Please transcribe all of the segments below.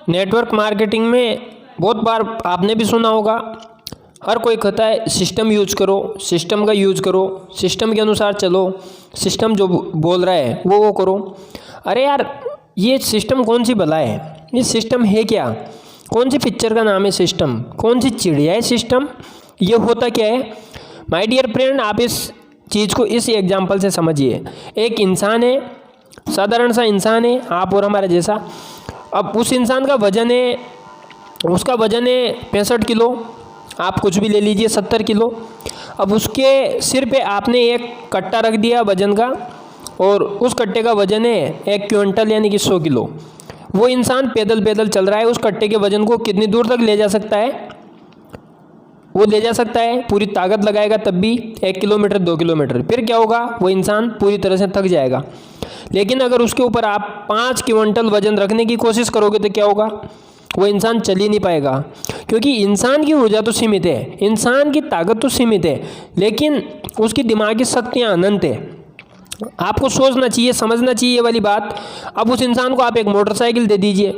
Network marketing में बहुत बार आपने भी सुना होगा, हर कोई कहता है सिस्टम यूज करो, सिस्टम का यूज करो, सिस्टम के अनुसार चलो, सिस्टम जो बोल रहा है वो करो। अरे यार, ये सिस्टम कौन सी भला है? ये सिस्टम है क्या? कौन सी पिक्चर का नाम है सिस्टम? कौन सी चिड़िया है सिस्टम? ये होता क्या है? माय डियर फ्रेंड, आप इस चीज़ को इस एग्जाम्पल से समझिए। एक इंसान है, साधारण सा इंसान है, आप और हमारे जैसा। अब उस इंसान का वजन है, उसका वजन है 65 किलो, आप कुछ भी ले लीजिए 70 किलो। अब उसके सिर पे आपने एक कट्टा रख दिया वजन का, और उस कट्टे का वजन है 1 क्विंटल यानी कि 100 किलो। वो इंसान पैदल पैदल चल रहा है, उस कट्टे के वजन को कितनी दूर तक ले जा सकता है? वो ले जा सकता है, पूरी ताकत लगाएगा तब भी 1 किलोमीटर 2 किलोमीटर। फिर क्या होगा? वो इंसान पूरी तरह से थक जाएगा। लेकिन अगर उसके ऊपर आप 5 क्विंटल वजन रखने की कोशिश करोगे तो क्या होगा? वो इंसान चल ही नहीं पाएगा, क्योंकि इंसान की ऊर्जा तो सीमित है, इंसान की ताकत तो सीमित है, लेकिन उसकी दिमागी शक्तियाँ अनंत है। आपको सोचना चाहिए, समझना चाहिए ये वाली बात। अब उस इंसान को आप एक मोटरसाइकिल दे दीजिए,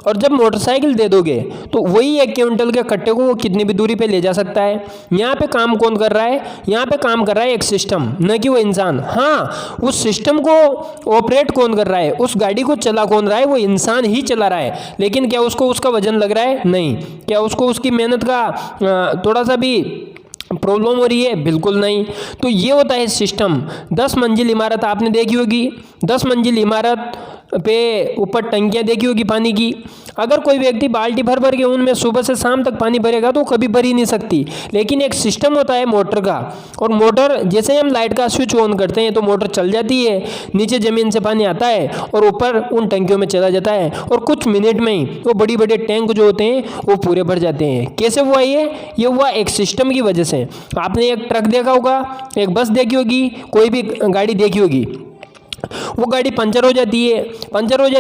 और जब मोटरसाइकिल दे दोगे तो वही 1 क्विंटल के कट्टे को वो कितनी भी दूरी पे ले जा सकता है। यहाँ पे काम कौन कर रहा है? यहाँ पे काम कर रहा है एक सिस्टम, न कि वो इंसान। हाँ, उस सिस्टम को ऑपरेट कौन कर रहा है? उस गाड़ी को चला कौन रहा है? वो इंसान ही चला रहा है। लेकिन क्या उसको उसका वजन लग रहा है? नहीं। क्या उसको उसकी मेहनत का थोड़ा सा भी प्रॉब्लम हो रही है? बिल्कुल नहीं। तो ये होता है सिस्टम। 10 मंजिल इमारत आपने देखी होगी, 10 मंजिल इमारत पे ऊपर टंकियाँ देखी होगी पानी की। अगर कोई व्यक्ति बाल्टी भर भर के उनमें सुबह से शाम तक पानी भरेगा तो कभी भर ही नहीं सकती। लेकिन एक सिस्टम होता है मोटर का, और मोटर जैसे हम लाइट का स्विच ऑन करते हैं तो मोटर चल जाती है, नीचे ज़मीन से पानी आता है और ऊपर उन टंकियों में चला जाता है, और कुछ मिनट में ही वो बड़ी बड़े टैंक जो होते हैं वो पूरे भर जाते हैं। कैसे हुआ ये हुआ एक सिस्टम की वजह से। आपने एक ट्रक देखा होगा, एक बस देखी होगी, कोई भी गाड़ी देखी होगी। वो गाड़ी पंचर हो जाती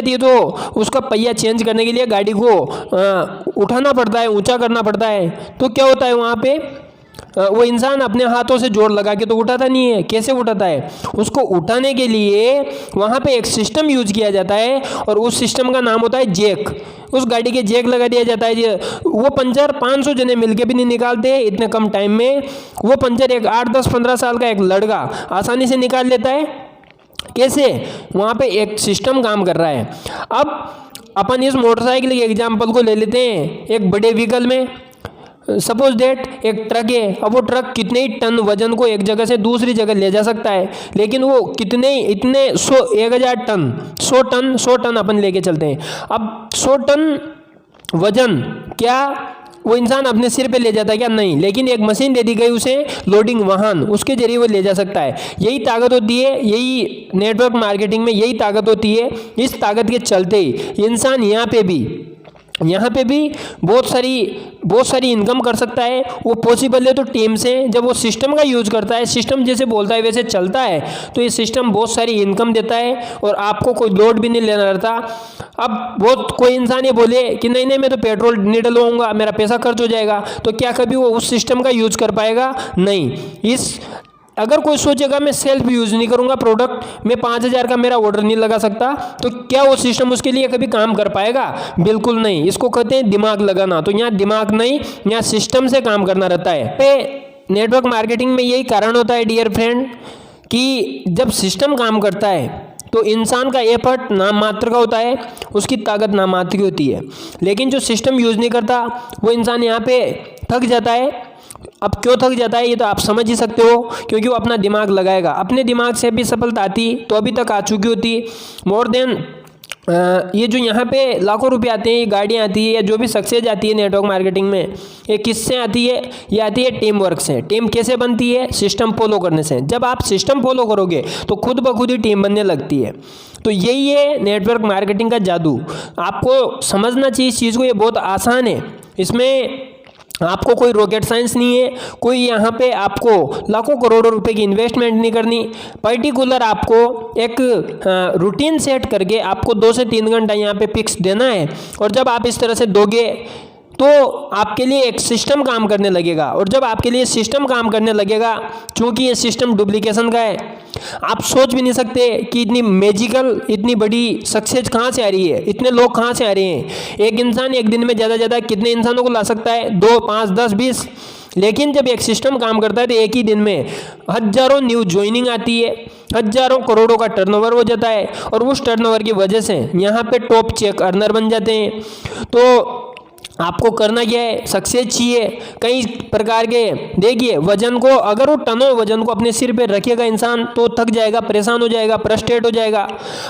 है तो उसका पहिया चेंज करने के लिए गाड़ी को उठाना पड़ता है, ऊंचा करना पड़ता है। तो क्या होता है वहाँ पे? वो इंसान अपने हाथों से जोर लगा के तो उठाता नहीं है। कैसे उठाता है? उसको उठाने के लिए वहाँ पे एक सिस्टम यूज किया जाता है, और उस सिस्टम का नाम होता है जैक। उस गाड़ी के जैक लगा दिया जाता है। वो पंचर 500 जने मिलके भी नहीं निकालते इतने कम टाइम में। वो पंचर एक 8, 10, 15 साल का एक लड़का आसानी से निकाल लेता है। कैसे? वहाँ पे एक सिस्टम काम कर रहा है। अब अपन इस मोटरसाइकिल के एग्जाम्पल को ले लेते हैं एक बड़े व्हीकल में। सपोज डेट एक ट्रक है। अब वो ट्रक कितने ही टन वजन को एक जगह से दूसरी जगह ले जा सकता है, लेकिन वो कितने इतने 100 टन अपन लेके चलते हैं। अब 100 टन वजन क्या वो इंसान अपने सिर पे ले जाता है क्या? नहीं। लेकिन एक मशीन दे दी गई उसे, लोडिंग वाहन, उसके जरिए वो ले जा सकता है। यही ताकत होती है, यही नेटवर्क मार्केटिंग में यही ताकत होती है। इस ताकत के चलते ही इंसान यहाँ पे भी बहुत सारी इनकम कर सकता है। वो पॉसिबल है तो टीम से, जब वो सिस्टम का यूज़ करता है, सिस्टम जैसे बोलता है वैसे चलता है, तो ये सिस्टम बहुत सारी इनकम देता है और आपको कोई लोड भी नहीं लेना रहता। अब बहुत कोई इंसान ये बोले कि नहीं मैं तो पेट्रोल नहीं डलवाऊंगा, मेरा पैसा खर्च हो जाएगा, तो क्या कभी वो उस सिस्टम का यूज़ कर पाएगा? नहीं। अगर कोई सोचेगा मैं सेल्फ यूज़ नहीं करूंगा प्रोडक्ट, मैं 5000 का मेरा ऑर्डर नहीं लगा सकता, तो क्या वो सिस्टम उसके लिए कभी काम कर पाएगा? बिल्कुल नहीं। इसको कहते हैं दिमाग लगाना। तो यहाँ दिमाग नहीं, यहाँ सिस्टम से काम करना रहता है। नेटवर्क मार्केटिंग में यही कारण होता है डियर फ्रेंड, कि जब सिस्टम काम करता है तो इंसान का एफर्ट नाम मात्र का होता है, उसकी ताकत नाम मात्र की होती है। लेकिन जो सिस्टम यूज़ नहीं करता वो इंसान यहाँ पे थक जाता है। अब क्यों थक जाता है ये तो आप समझ ही सकते हो, क्योंकि वो अपना दिमाग लगाएगा। अपने दिमाग से भी सफलता आती तो अभी तक आ चुकी होती। मोर देन ये जो यहाँ पे लाखों रुपए आते हैं, ये गाड़ियाँ आती है या जो भी सक्सेस आती है नेटवर्क मार्केटिंग में, ये किससे आती है? ये आती है टीम वर्क से। टीम कैसे बनती है? सिस्टम फॉलो करने से। जब आप सिस्टम फॉलो करोगे तो खुद ब खुद ही टीम बनने लगती है। तो यही है नेटवर्क मार्केटिंग का जादू। आपको समझना चाहिए इस चीज़ को, ये बहुत आसान है। इसमें आपको कोई रॉकेट साइंस नहीं है, कोई यहाँ पे आपको लाखों करोड़ों रुपए की इन्वेस्टमेंट नहीं करनी। पर्टिकुलर आपको एक रूटीन सेट करके आपको 2 से 3 घंटा यहाँ पे फिक्स देना है, और जब आप इस तरह से दोगे तो आपके लिए एक सिस्टम काम करने लगेगा। और जब आपके लिए सिस्टम काम करने लगेगा, चूंकि ये सिस्टम डुप्लीकेशन का है, आप सोच भी नहीं सकते कि इतनी मैजिकल, इतनी बड़ी सक्सेस कहाँ से आ रही है, इतने लोग कहाँ से आ रहे हैं। एक इंसान एक दिन में ज़्यादा ज़्यादा कितने इंसानों को ला सकता है? 2, 5, 10, 20। लेकिन जब एक सिस्टम काम करता है तो एक ही दिन में हजारों न्यू ज्वाइनिंग आती है, हजारों करोड़ों का टर्नओवर हो जाता है, और उस टर्नओवर की वजह से यहाँ पे टॉप चेक अर्नर बन जाते हैं। तो आपको करना क्या है? सक्सेस चाहिए कई प्रकार के। देखिए, वजन को, अगर वो टनों वजन को अपने सिर पे रखेगा इंसान तो थक जाएगा, परेशान हो जाएगा, फ्रस्ट्रेट हो जाएगा।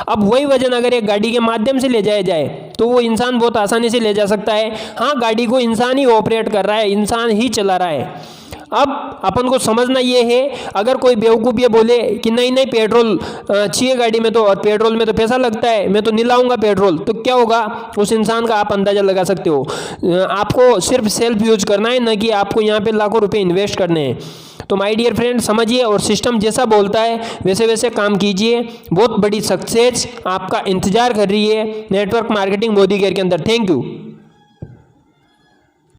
अब वही वजन अगर एक गाड़ी के माध्यम से ले जाया जाए तो वो इंसान बहुत आसानी से ले जा सकता है। हाँ, गाड़ी को इंसान ही ऑपरेट कर रहा है, इंसान ही चला रहा है। अब अपन को समझना ये है, अगर कोई बेवकूफ़ ये बोले कि नहीं नहीं पेट्रोल चाहिए गाड़ी में, तो और पेट्रोल में तो पैसा लगता है, मैं तो नहीं लाऊंगा पेट्रोल, तो क्या होगा उस इंसान का? आप अंदाज़ा लगा सकते हो। आपको सिर्फ सेल्फ यूज करना है, न कि आपको यहाँ पे लाखों रुपए इन्वेस्ट करने हैं। तो माय डियर फ्रेंड, समझिए और सिस्टम जैसा बोलता है वैसे वैसे काम कीजिए। बहुत बड़ी सक्सेस आपका इंतजार कर रही है नेटवर्क मार्केटिंग मोदी केयर के अंदर। Thank you.